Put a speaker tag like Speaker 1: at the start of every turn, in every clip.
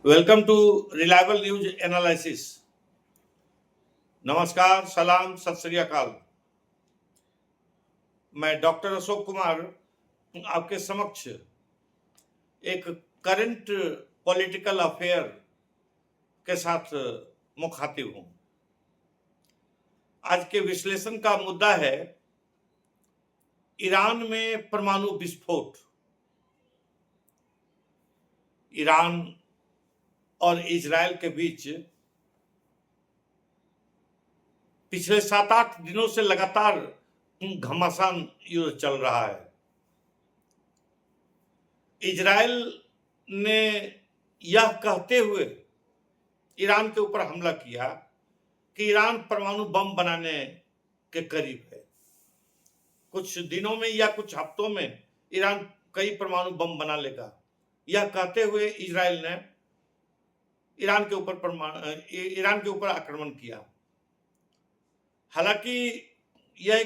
Speaker 1: Welcome to reliable news analysis. नमस्कार, सलाम, सत श्री अकाल। मैं डॉक्टर अशोक कुमार आपके समक्ष एक करंट पॉलिटिकल अफेयर के साथ मुखातिब हूं। आज के विश्लेषण का मुद्दा है ईरान में परमाणु विस्फोट। ईरान और इजरायल के बीच पिछले 7-8 दिनों से लगातार घमासान युद्ध चल रहा है। इजरायल ने यह कहते हुए ईरान के ऊपर हमला किया कि ईरान परमाणु बम बनाने के करीब है। कुछ दिनों में या कुछ हफ्तों में ईरान कई परमाणु बम बना लेगा, यह कहते हुए इजरायल ने ईरान के ऊपर आक्रमण किया। हालांकि यह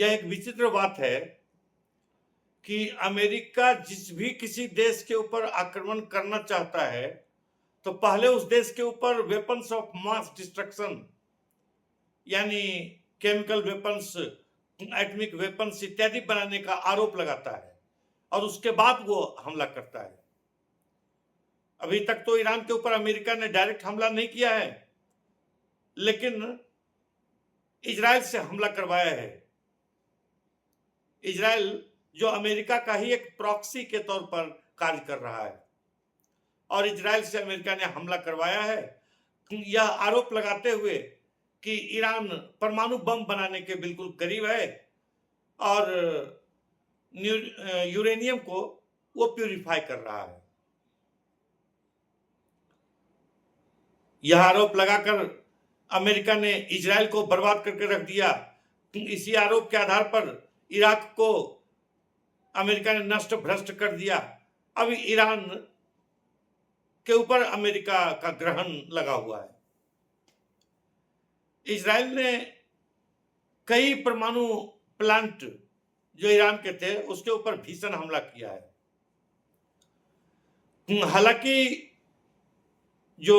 Speaker 1: एक विचित्र बात है कि अमेरिका जिस भी किसी देश के ऊपर आक्रमण करना चाहता है तो पहले उस देश के ऊपर वेपन्स ऑफ मास डिस्ट्रक्शन यानी केमिकल वेपन्स, एटॉमिक वेपन्स इत्यादि बनाने का आरोप लगाता है और उसके बाद वो हमला करता है। अभी तक तो ईरान के ऊपर अमेरिका ने डायरेक्ट हमला नहीं किया है, लेकिन इजरायल से हमला करवाया है। इजरायल जो अमेरिका का ही एक प्रॉक्सी के तौर पर कार्य कर रहा है और इजरायल से अमेरिका ने हमला करवाया है, यह आरोप लगाते हुए कि ईरान परमाणु बम बनाने के बिल्कुल करीब है और यूरेनियम को वो प्यूरिफाई कर रहा है। यह आरोप लगाकर अमेरिका ने इजरायल को बर्बाद करके रख दिया। इसी आरोप के आधार पर इराक को अमेरिका ने नष्ट भ्रष्ट कर दिया। अब ईरान के ऊपर अमेरिका का ग्रहण लगा हुआ है। इजरायल ने कई परमाणु प्लांट जो ईरान के थे उसके ऊपर भीषण हमला किया है। हालांकि जो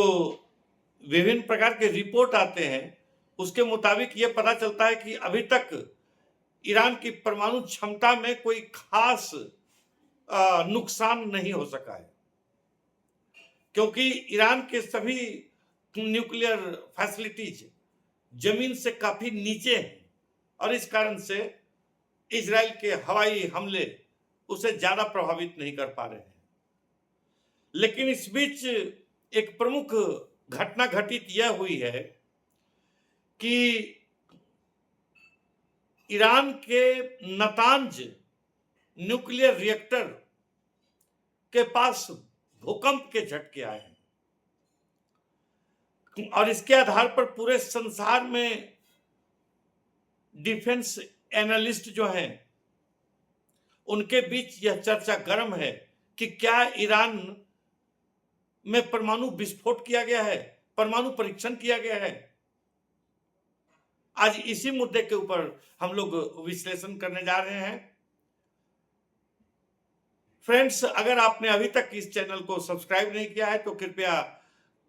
Speaker 1: विभिन्न प्रकार के रिपोर्ट आते हैं उसके मुताबिक यह पता चलता है कि अभी तक ईरान की परमाणु क्षमता में कोई खास नुकसान नहीं हो सका है, क्योंकि ईरान के सभी न्यूक्लियर फैसिलिटीज जमीन से काफी नीचे हैं और इस कारण से इजरायल के हवाई हमले उसे ज्यादा प्रभावित नहीं कर पा रहे हैं। लेकिन इस बीच एक प्रमुख घटना घटित यह हुई है कि ईरान के नतांज न्यूक्लियर रिएक्टर के पास भूकंप के झटके आए हैं और इसके आधार पर पूरे संसार में डिफेंस एनालिस्ट जो हैं उनके बीच यह चर्चा गर्म है कि क्या ईरान में परमाणु विस्फोट किया गया है, परमाणु परीक्षण किया गया है। आज इसी मुद्दे के ऊपर हम लोग विश्लेषण करने जा रहे हैं। फ्रेंड्स, अगर आपने अभी तक इस चैनल को सब्सक्राइब नहीं किया है तो कृपया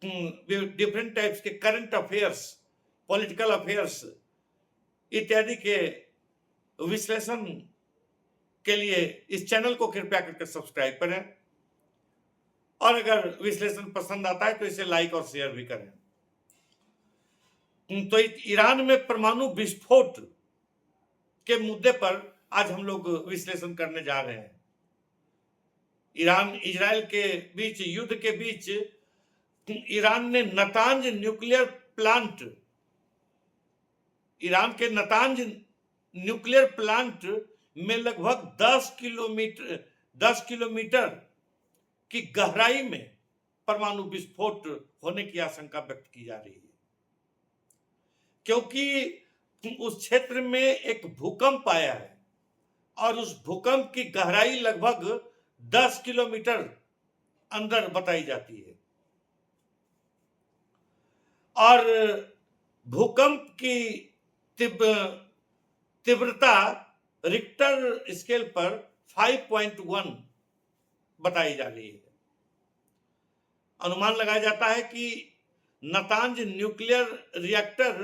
Speaker 1: डिफरेंट टाइप्स के करंट अफेयर्स, पॉलिटिकल अफेयर्स इत्यादि के विश्लेषण के लिए इस चैनल को कृपया करके सब्सक्राइब करें और अगर विश्लेषण पसंद आता है तो इसे लाइक और शेयर भी करें। तो ईरान में परमाणु विस्फोट के मुद्दे पर आज हम लोग विश्लेषण करने जा रहे हैं। ईरान इजरायल के बीच युद्ध के बीच ईरान ने नतांज न्यूक्लियर प्लांट, ईरान के नतांज न्यूक्लियर प्लांट में लगभग 10 किलोमीटर की गहराई में परमाणु विस्फोट होने की आशंका व्यक्त की जा रही है, क्योंकि उस क्षेत्र में एक भूकंप आया है और उस भूकंप की गहराई लगभग 10 किलोमीटर अंदर बताई जाती है और भूकंप की तीव्रता रिक्टर स्केल पर 5.1 बताई जा रही है। अनुमान लगाया जाता है कि नातांज न्यूक्लियर रिएक्टर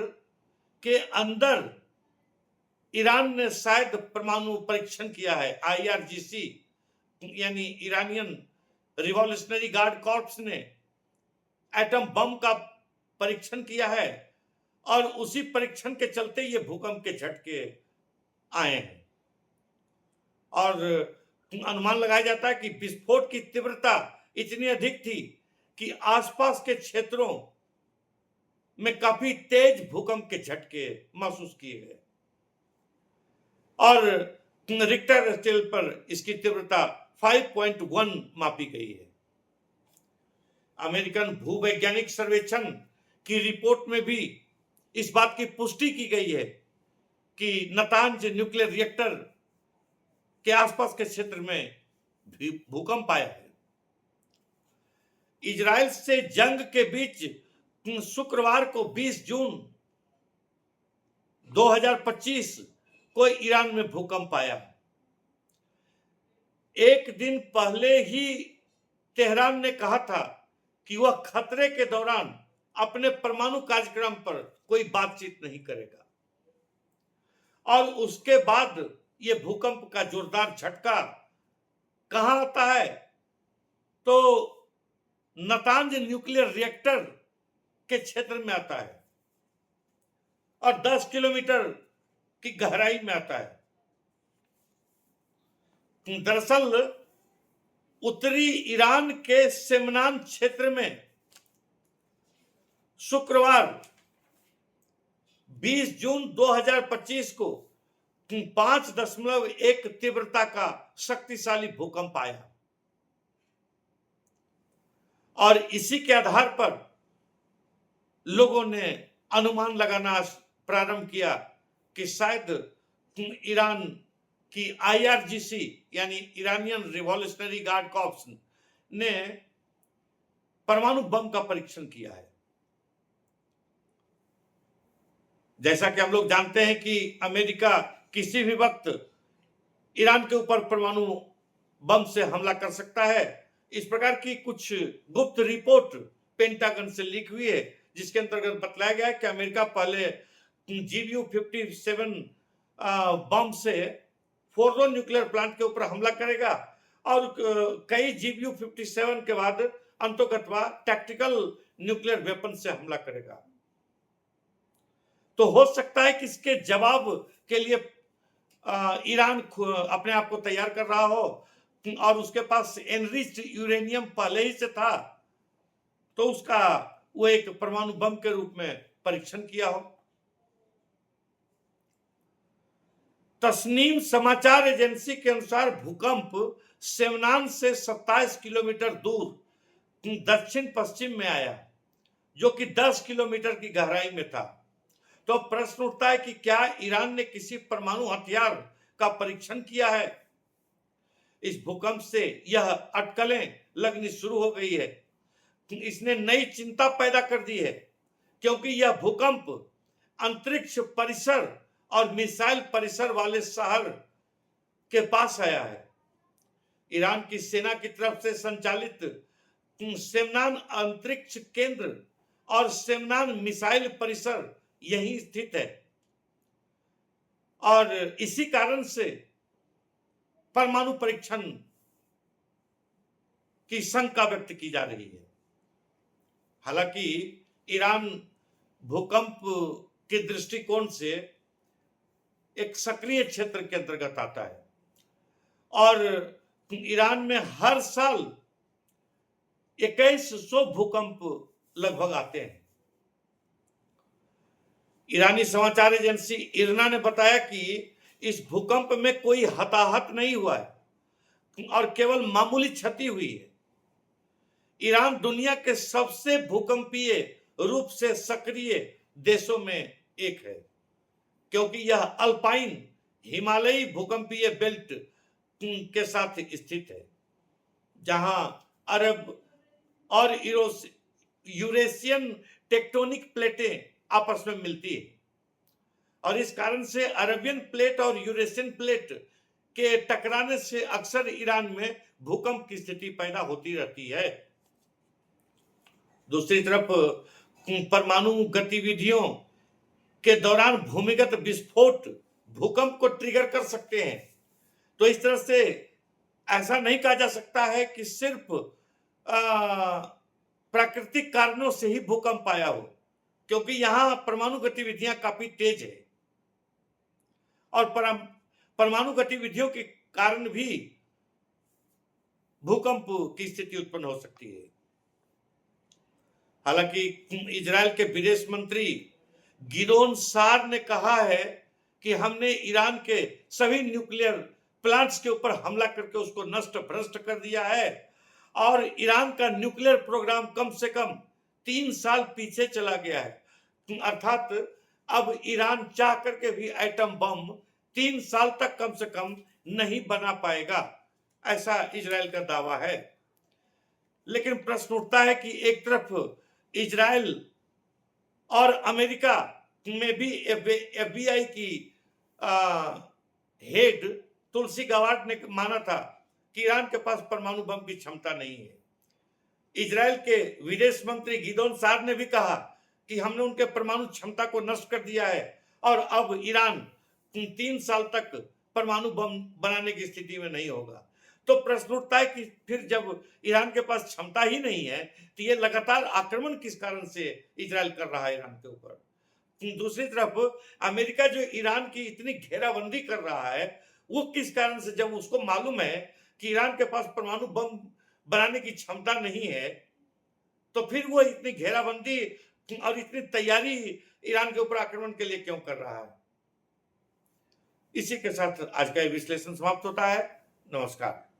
Speaker 1: के अंदर ईरान ने शायद परमाणु परीक्षण किया है। आईआरजीसी यानी ईरानियन रिवॉल्यूशनरी गार्ड कॉर्प्स ने एटम बम का परीक्षण किया है और उसी परीक्षण के चलते ये भूकंप के झटके आए हैं। और अनुमान लगाया जाता है कि विस्फोट की तीव्रता इतनी अधिक थी कि आसपास के क्षेत्रों में काफी तेज भूकंप के झटके महसूस किए गए और रिक्टर स्केल पर इसकी तीव्रता 5.1 मापी गई है। अमेरिकन भूवैज्ञानिक सर्वेक्षण की रिपोर्ट में भी इस बात की पुष्टि की गई है कि नातांज न्यूक्लियर रिएक्टर के आसपास के क्षेत्र में भी भूकंप आया है। इजराइल से जंग के बीच शुक्रवार को 20 जून 2025 को ईरान में भूकंप आया। एक दिन पहले ही तेहरान ने कहा था कि वह खतरे के दौरान अपने परमाणु कार्यक्रम पर कोई बातचीत नहीं करेगा और उसके बाद ये भूकंप का जोरदार झटका कहां आता है तो नातांज न्यूक्लियर रिएक्टर के क्षेत्र में आता है और 10 किलोमीटर की गहराई में आता है। दरअसल उत्तरी ईरान के सेमनान क्षेत्र में शुक्रवार 20 जून 2025 को 5.1 तीव्रता का शक्तिशाली भूकंप आया और इसी के आधार पर लोगों ने अनुमान लगाना प्रारंभ किया कि शायद ईरान की आईआरजीसी यानी ईरानियन रिवॉल्यूशनरी गार्ड कॉर्प्स ने परमाणु बम का परीक्षण किया है। जैसा कि हम लोग जानते हैं कि अमेरिका किसी भी वक्त ईरान के ऊपर परमाणु बम से हमला कर सकता है। इस प्रकार की कुछ गुप्त रिपोर्ट पेंटागन से लीक हुई है जिसके अंतर्गत बतलाया गया है कि अमेरिका पहले GBU-57 बम से फोर्डो न्यूक्लियर प्लांट के ऊपर हमला करेगा और कई GBU-57 के बाद अंततः टैक्टिकल न्यूक्लियर वेपन से हमला करेगा। तो हो सकता है कि इसके जवाब के लिए ईरान अपने आप को तैयार कर रहा हो और उसके पास एनरिच्ड यूरेनियम पहले ही से था तो उसका वो एक परमाणु बम के रूप में परीक्षण किया हो। तस्नीम समाचार एजेंसी के अनुसार भूकंप सेमनान से 27 किलोमीटर दूर दक्षिण पश्चिम में आया जो कि 10 किलोमीटर की गहराई में था। तो प्रश्न उठता है कि क्या ईरान ने किसी परमाणु हथियार का परीक्षण किया है? इस भूकंप से यह अटकलें लगनी शुरू हो गई है। इसने नई चिंता पैदा कर दी है क्योंकि यह भूकंप अंतरिक्ष परिसर और मिसाइल परिसर वाले शहर के पास आया है। ईरान की सेना की तरफ से संचालित सेमनान अंतरिक्ष केंद्र और सेमनान मिसाइल परिसर यहीं स्थित है और इसी कारण से परमाणु परीक्षण की शंका व्यक्त की जा रही है। हालांकि ईरान भूकंप के दृष्टिकोण से एक सक्रिय क्षेत्र के अंतर्गत आता है और ईरान में हर साल 2100 भूकंप लगभग आते हैं। ईरानी समाचार एजेंसी इरना ने बताया कि इस भूकंप में कोई हताहत नहीं हुआ है और केवल मामूली क्षति हुई है। ईरान दुनिया के सबसे भूकंपीय रूप से सक्रिय देशों में एक है क्योंकि यह अल्पाइन हिमालयी भूकंपीय बेल्ट के साथ स्थित है जहां अरब और यूरेशियन टेक्टोनिक प्लेटें आपस में मिलती है और इस कारण से अरबियन प्लेट और यूरेशियन प्लेट के टकराने से अक्सर ईरान में भूकंप की स्थिति पैदा होती रहती है। दूसरी तरफ परमाणु गतिविधियों के दौरान भूमिगत विस्फोट भूकंप को ट्रिगर कर सकते हैं। तो इस तरह से ऐसा नहीं कहा जा सकता है कि सिर्फ प्राकृतिक कारणों से ही भूकंप आया हो, क्योंकि यहां परमाणु गतिविधियां काफी तेज है और परमाणु गतिविधियों के कारण भी भूकंप की स्थिति उत्पन्न हो सकती है। हालांकि इजराइल के विदेश मंत्री गिदोन सार ने कहा है कि हमने ईरान के सभी न्यूक्लियर प्लांट्स के ऊपर हमला करके उसको नष्ट भ्रष्ट कर दिया है और ईरान का न्यूक्लियर प्रोग्राम कम से कम 3 साल पीछे चला गया है। अर्थात अब ईरान चाह करके भी एटम बम 3 साल तक कम से कम नहीं बना पाएगा, ऐसा इजराइल का दावा है। लेकिन प्रश्न उठता है कि एक तरफ इजराइल और अमेरिका में भी FBI की हेड तुलसी गवार्ड ने माना था कि ईरान के पास परमाणु बम की क्षमता नहीं है। इजराइल के विदेश मंत्री गिदोन सार ने भी कहा कि हमने उनके परमाणु क्षमता को नष्ट कर दिया है और अब ईरान 3 साल तक परमाणु बम बनाने की स्थिति में नहीं होगा। तो प्रश्न उठता है कि फिर जब ईरान के पास क्षमता ही नहीं है तो ये लगातार आक्रमण किस कारण से इजराइल कर रहा है ईरान के ऊपर। दूसरी तरफ अमेरिका जो ईरान की इतनी घेराबंदी कर रहा है वो किस कारण से, जब उसको मालूम है कि ईरान के पास परमाणु बम बनाने की क्षमता नहीं है, तो फिर वो इतनी घेराबंदी और इतनी तैयारी ईरान के ऊपर आक्रमण के लिए क्यों कर रहा है। इसी के साथ आज का विश्लेषण समाप्त होता है। नमस्कार।